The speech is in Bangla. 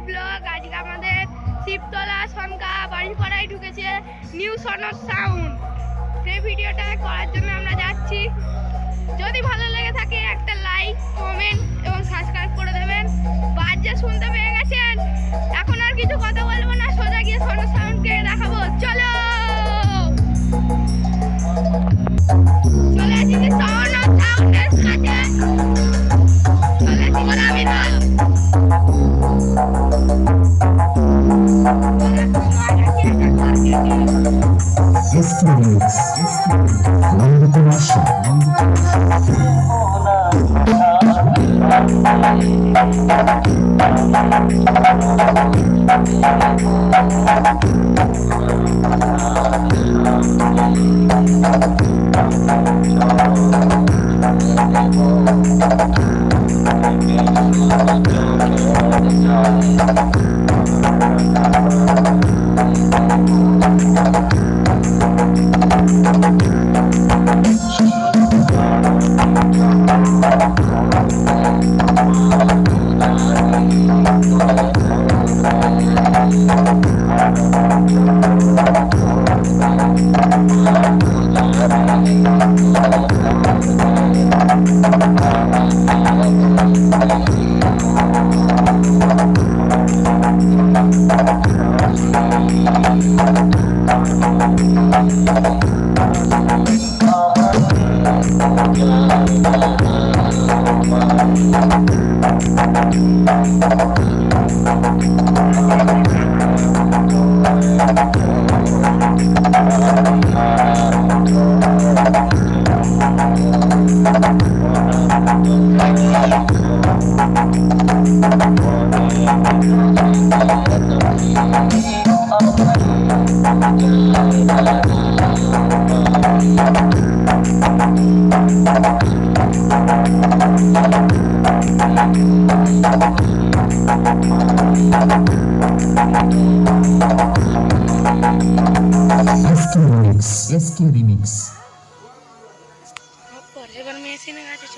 ব্লগ। আজকে আমাদের শিবতলা সনকা বাড়িপাড়ায় ঢুকেছে নিউ সনক সাউন্ড। সেই ভিডিওটা করার জন্য আমরা যাচ্ছি। যদি ভালো লেগে থাকে একটা লাইক, কমেন্ট এবং সাবস্ক্রাইব করে দেবেন। বাজে শুনতে পেয়ে গেছেন, এখন আর কিছু কথা বলবো না, সোজা গিয়ে সনক সাউন্ডকে দেখাবো। চলো চলে আসছি সনক সাউন্ডের কাছে। চলে আসছি গোলামিরা। SK Remix. এবার মেশিনে গেছে।